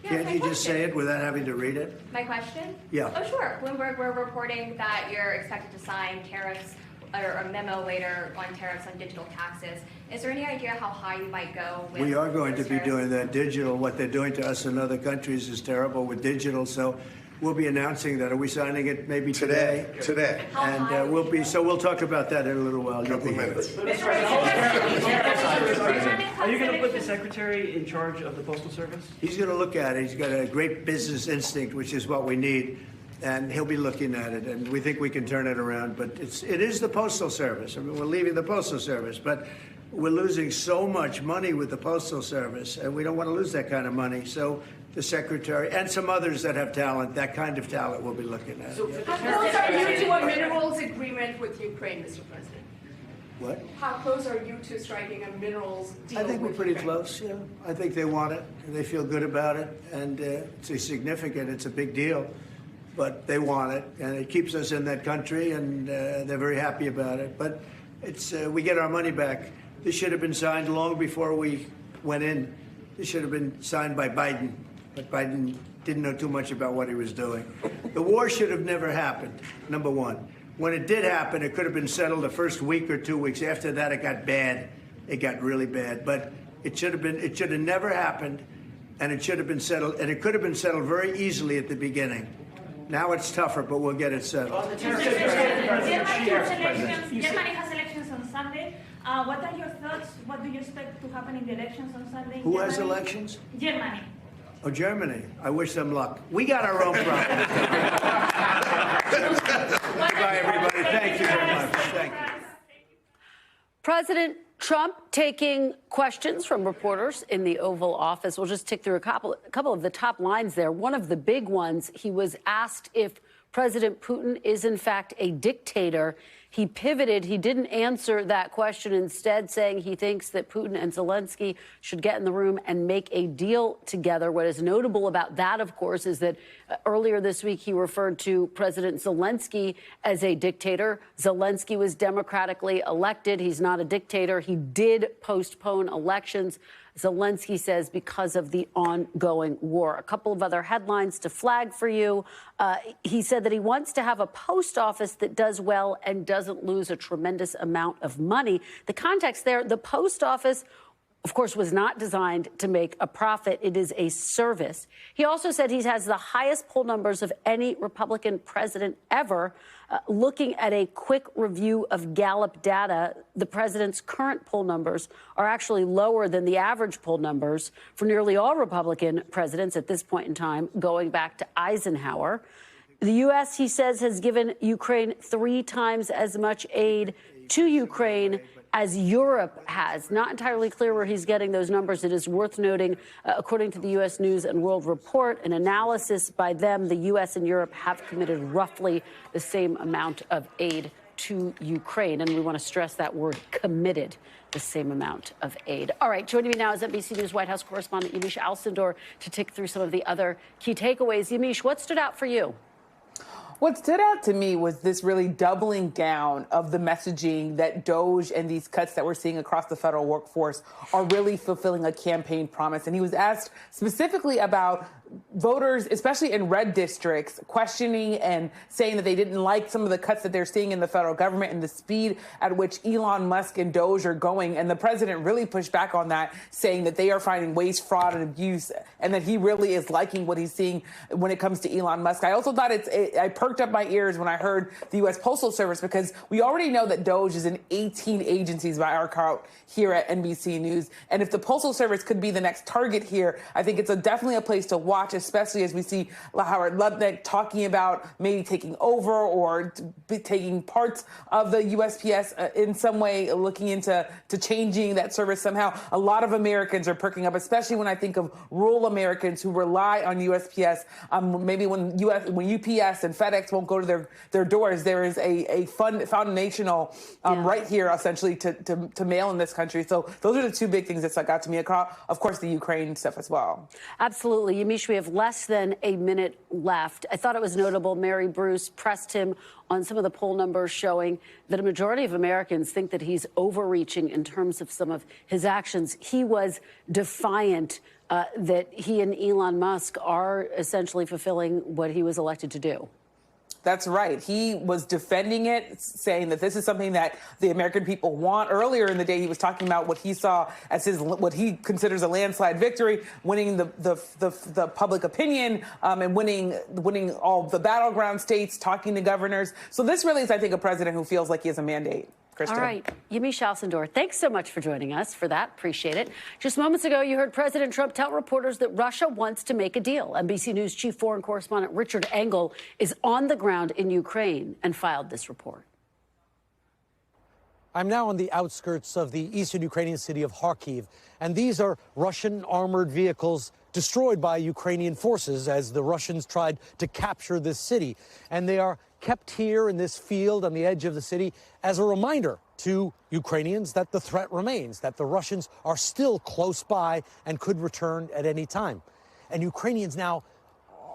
Yeah, Can't you just say it without having to read it? My question? Yeah. Oh, sure. Bloomberg, we're reporting that you're expected to sign tariffs or a memo later on tariffs on digital taxes. Is there any idea how high you might go with We are going to be tariffs? doing that. Digital, what they're doing to us in other countries is terrible with digital. So we'll be announcing that. Are we signing it maybe today? Today. And we'll talk about that in a little while. You'll be here. Are you going to put the secretary in charge of the Postal Service? He's going to look at it. He's got a great business instinct, which is what we need. And he'll be looking at it, and we think we can turn it around. But it is the Postal Service. I mean, we're leaving the Postal Service, but we're losing so much money with the Postal Service, and we don't want to lose that kind of money. So the Secretary and some others that have talent, that kind of talent, we'll be looking at. So how close are you to a minerals agreement with Ukraine, Mr. President? What? How close are you to striking a minerals deal? I think we're with pretty Ukraine? close, yeah. I think they want it, and they feel good about it, and it's a big deal. But they want it, and it keeps us in that country, and they're very happy about it. But we get our money back. This should have been signed long before we went in. This should have been signed by Biden, but Biden didn't know too much about what he was doing. The war should have never happened, number one. When it did happen, it could have been settled the first week or 2 weeks. After that, it got bad. It got really bad. But it should have never happened, and it should have been settled, and it could have been settled very easily at the beginning. Now it's tougher, but we'll get it settled. Germany has elections on Sunday. What are your thoughts? What do you expect to happen in the elections on Sunday? Who has elections? Germany. Oh, Germany. I wish them luck. We got our own problems. Bye, everybody. Thank you very much. Thank you. President Trump taking questions from reporters in the Oval Office. We'll just tick through a couple of the top lines there. One of the big ones, he was asked if President Putin is, in fact, a dictator. He pivoted. He didn't answer that question, instead saying he thinks that Putin and Zelenskyy should get in the room and make a deal together. What is notable about that, of course, is that earlier this week he referred to President Zelenskyy as a dictator. Zelenskyy was democratically elected. He's not a dictator. He did postpone elections, Zelenskyy says, because of the ongoing war. A couple of other headlines to flag for you. He said that he wants to have a post office that does well and doesn't lose a tremendous amount of money. The context there, the post office, of course, was not designed to make a profit. It is a service. He also said he has the highest poll numbers of any Republican president ever. Looking at a quick review of Gallup data, the president's current poll numbers are actually lower than the average poll numbers for nearly all Republican presidents at this point in time, going back to Eisenhower. The U.S., he says, has given Ukraine 3 times as much aid to Ukraine as Europe has. Not entirely clear where he's getting those numbers. It is worth noting, according to the U.S. News and World Report, an analysis by them, the U.S. and Europe have committed roughly the same amount of aid to Ukraine. And we want to stress that word, committed, the same amount of aid. All right, joining me now is NBC News White House correspondent Yamiche Alcindor to tick through some of the other key takeaways. Yamiche, what stood out for you? What stood out to me was this really doubling down of the messaging that DOGE and these cuts that we're seeing across the federal workforce are really fulfilling a campaign promise. And he was asked specifically about voters, especially in red districts, questioning and saying that they didn't like some of the cuts that they're seeing in the federal government and the speed at which Elon Musk and DOGE are going. And the president really pushed back on that, saying that they are finding waste, fraud, and abuse, and that he really is liking what he's seeing when it comes to Elon Musk. I also thought I perked up my ears when I heard the U.S. Postal Service, because we already know that DOGE is in 18 agencies by our count here at NBC News. And if the Postal Service could be the next target here, I think it's definitely a place to watch, especially as we see Howard Lutnick talking about maybe taking over or taking parts of the USPS in some way, looking into changing that service somehow. A lot of Americans are perking up, especially when I think of rural Americans who rely on USPS. Maybe when UPS and FedEx won't go to their doors, there is a foundational right here, essentially, to mail in this country. So those are the 2 big things that stuck out to me. Of course, the Ukraine stuff as well. Absolutely. Yamiche, we have less than a minute left. I thought it was notable. Mary Bruce pressed him on some of the poll numbers showing that a majority of Americans think that he's overreaching in terms of some of his actions. He was defiant that he and Elon Musk are essentially fulfilling what he was elected to do. That's right. He was defending it, saying that this is something that the American people want. Earlier in the day, he was talking about what he saw as what he considers a landslide victory, winning the public opinion and winning all the battleground states, talking to governors. So this really is, I think, a president who feels like he has a mandate. Kristen. All right. Yamiche Alcindor, thanks so much for joining us for that. Appreciate it. Just moments ago, you heard President Trump tell reporters that Russia wants to make a deal. NBC News chief foreign correspondent Richard Engel is on the ground in Ukraine and filed this report. I'm now on the outskirts of the eastern Ukrainian city of Kharkiv, and these are Russian armored vehicles destroyed by Ukrainian forces as the Russians tried to capture this city. And they are kept here in this field on the edge of the city as a reminder to Ukrainians that the threat remains, that the Russians are still close by and could return at any time. And Ukrainians now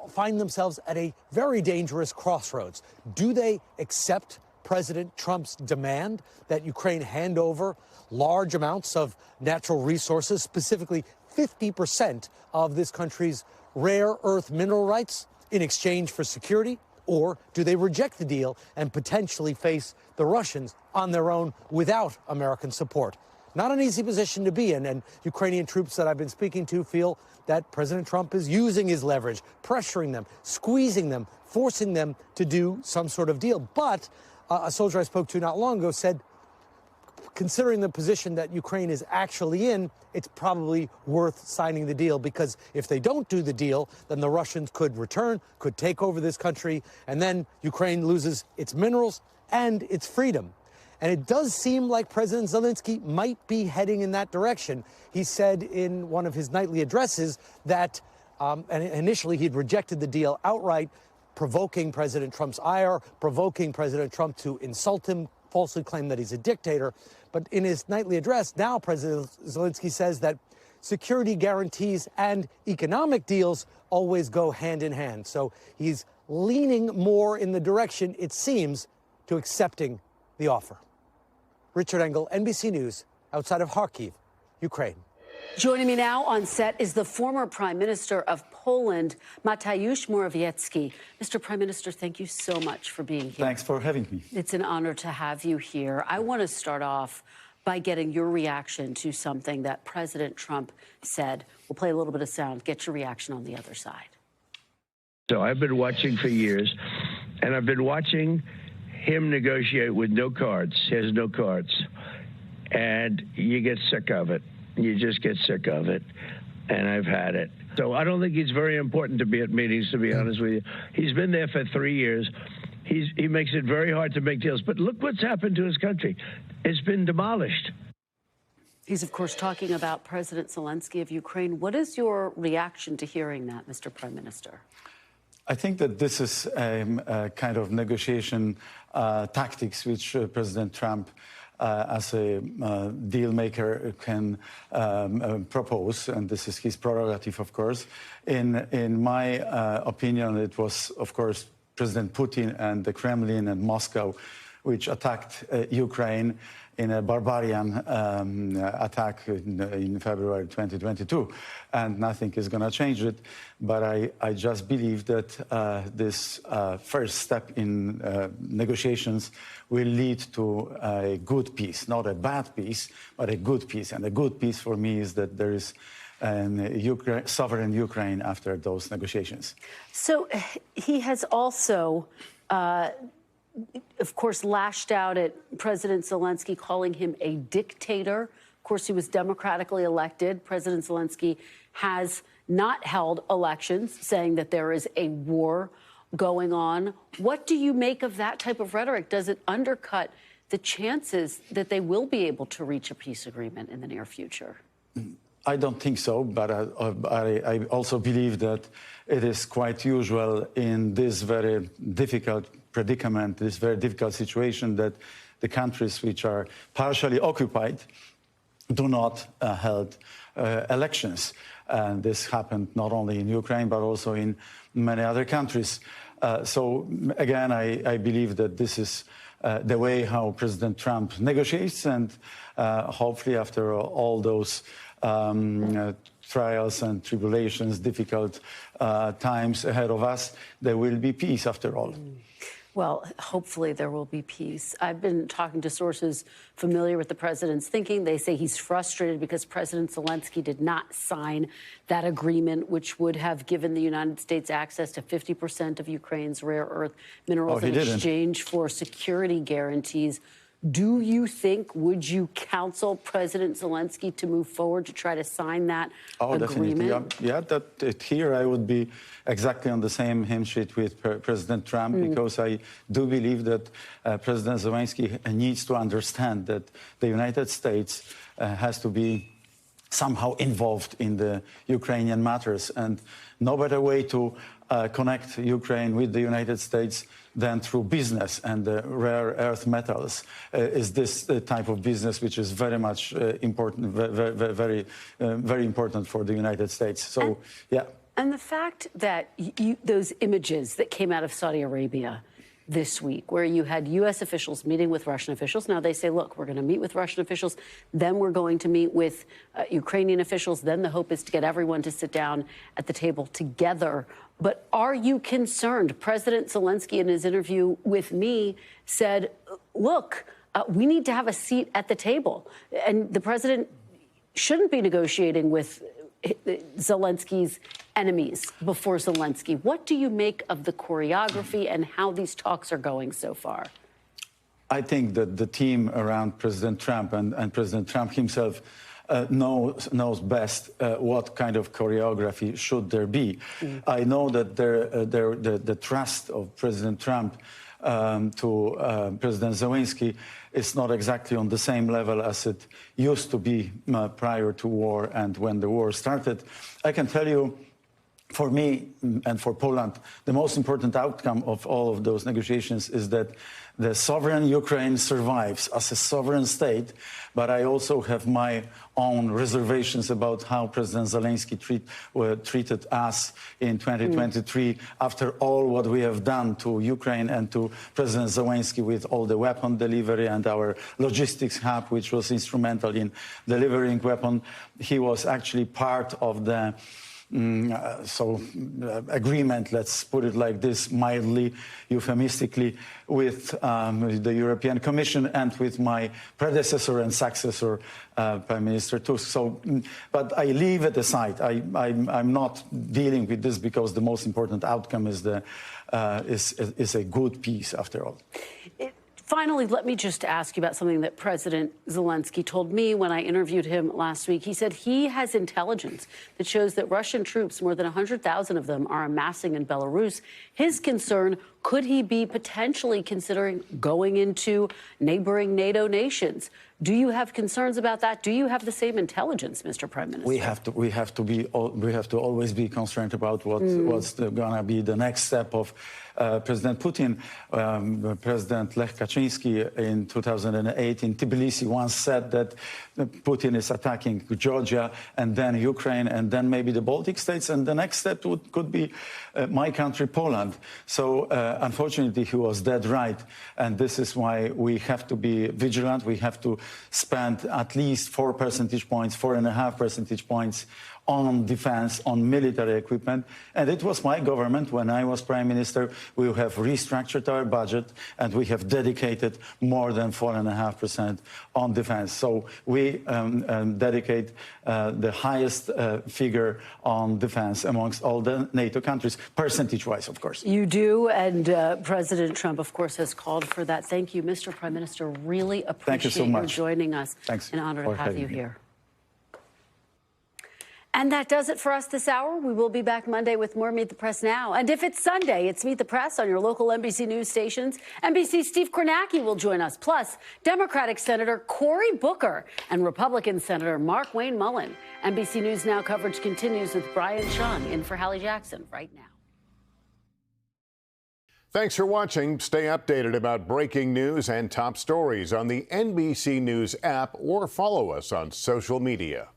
find themselves at a very dangerous crossroads. Do they accept President Trump's demand that Ukraine hand over large amounts of natural resources, specifically 50% of this country's rare earth mineral rights, in exchange for security? Or do they reject the deal and potentially face the Russians on their own without American support? Not an easy position to be in, and Ukrainian troops that I've been speaking to feel that President Trump is using his leverage, pressuring them, squeezing them, forcing them to do some sort of deal. But a soldier I spoke to not long ago said, considering the position that Ukraine is actually in, it's probably worth signing the deal, because if they don't do the deal, then the Russians could return, could take over this country, and then Ukraine loses its minerals and its freedom. And it does seem like President Zelenskyy might be heading in that direction. He said in one of his nightly addresses that and initially he'd rejected the deal outright, provoking President Trump's ire, provoking President Trump to insult him, falsely claim that he's a dictator. But in his nightly address, now President Zelenskyy says that security guarantees and economic deals always go hand in hand. So he's leaning more in the direction, it seems, to accepting the offer. Richard Engel, NBC News, outside of Kharkiv, Ukraine. Joining me now on set is the former Prime Minister of Poland, Mateusz Morawiecki. Mr. Prime Minister, thank you so much for being here. Thanks for having me. It's an honor to have you here. I want to start off by getting your reaction to something that President Trump said. We'll play a little bit of sound. Get your reaction on the other side. So I've been watching for years, and I've been watching him negotiate with no cards. He has no cards. And you get sick of it. You just get sick of it. And I've had it. So I don't think he's very important to be at meetings, to be honest with you. He's been there for 3 years. He makes it very hard to make deals. But look what's happened to his country. It's been demolished. He's, of course, talking about President Zelenskyy of Ukraine. What is your reaction to hearing that, Mr. Prime Minister? I think that this is a kind of negotiation tactics which President Trump, as a deal maker, can propose, and this is his prerogative, of course. In my opinion, it was, of course, President Putin and the Kremlin and Moscow which attacked Ukraine in a barbarian attack in February 2022. And nothing is going to change it. But I just believe that this first step in negotiations will lead to a good peace, not a bad peace, but a good peace. And a good peace for me is that there is sovereign Ukraine after those negotiations. So he has also of course, lashed out at President Zelenskyy, calling him a dictator. Of course, he was democratically elected. President Zelenskyy has not held elections, saying that there is a war going on. What do you make of that type of rhetoric? Does it undercut the chances that they will be able to reach a peace agreement in the near future? I don't think so, but I also believe that it is quite usual in this very difficult predicament, this very difficult situation, that the countries which are partially occupied do not hold elections. And this happened not only in Ukraine, but also in many other countries. So again, I believe that this is the way how President Trump negotiates, and hopefully after all those trials and tribulations, difficult times ahead of us, there will be peace after all. Well, hopefully there will be peace. I've been talking to sources familiar with the president's thinking. They say he's frustrated because President Zelenskyy did not sign that agreement, which would have given the United States access to 50% of Ukraine's rare earth minerals in exchange for security guarantees. Do you think, would you counsel President Zelenskyy to move forward to try to sign that agreement? Definitely. Yeah, here I would be exactly on the same hymn sheet with President Trump, because I do believe that President Zelenskyy needs to understand that the United States has to be somehow involved in the Ukrainian matters, and no better way to connect Ukraine with the United States than through business, and the rare earth metals is this type of business which is very much important, very important for the United States. So, yeah. And the fact that those images that came out of Saudi Arabia this week, where you had U.S. officials meeting with Russian officials. Now they say, look, we're going to meet with Russian officials, then we're going to meet with Ukrainian officials. Then the hope is to get everyone to sit down at the table together. But are you concerned? President Zelenskyy, in his interview with me, said, look, we need to have a seat at the table. And the president shouldn't be negotiating with Zelensky's enemies before Zelenskyy. What do you make of the choreography and how these talks are going so far? I think that the team around President Trump and President Trump himself knows best what kind of choreography should there be. I know that the trust of President Trump to President Zelenskyy is not exactly on the same level as it used to be prior to war and when the war started. I can tell you for me and for Poland, the most important outcome of all of those negotiations is that the sovereign Ukraine survives as a sovereign state, but I also have my own reservations about how President Zelenskyy treated us in 2023 after all what we have done to Ukraine and to President Zelenskyy with all the weapon delivery and our logistics hub, which was instrumental in delivering weapon. He was actually part of the agreement, let's put it like this, mildly, euphemistically, with the European Commission and with my predecessor and successor, Prime Minister Tusk. But I leave it aside. I'm not dealing with this because the most important outcome is a good peace, after all. Finally, let me just ask you about something that President Zelenskyy told me when I interviewed him last week. He said he has intelligence that shows that Russian troops, more than 100,000 of them, are amassing in Belarus. His concern, could he be potentially considering going into neighboring NATO nations? Do you have concerns about that? Do you have the same intelligence, Mr. Prime Minister? We have to always be concerned about what's going to be the next step of President Putin. President Lech Kaczynski in 2008 in Tbilisi once said that Putin is attacking Georgia and then Ukraine and then maybe the Baltic states, and the next step could be my country, Poland. So unfortunately, he was dead right, and this is why we have to be vigilant. We have to spend at least 4 percentage points, 4.5 percentage points on defense, on military equipment. And it was my government, when I was Prime Minister, we have restructured our budget and we have dedicated more than 4.5% on defense. So we dedicate the highest figure on defense amongst all the NATO countries, percentage-wise, of course. You do, and President Trump, of course, has called for that. Thank you, Mr. Prime Minister. Really appreciate you joining us. Thanks. An honor to have you here. And that does it for us this hour. We will be back Monday with more Meet the Press Now. And if it's Sunday, it's Meet the Press on your local NBC News stations. NBC's Steve Kornacki will join us, plus Democratic Senator Cory Booker and Republican Senator Markwayne Mullin. NBC News Now coverage continues with Brian Chung in for Hallie Jackson right now. Thanks for watching. Stay updated about breaking news and top stories on the NBC News app or follow us on social media.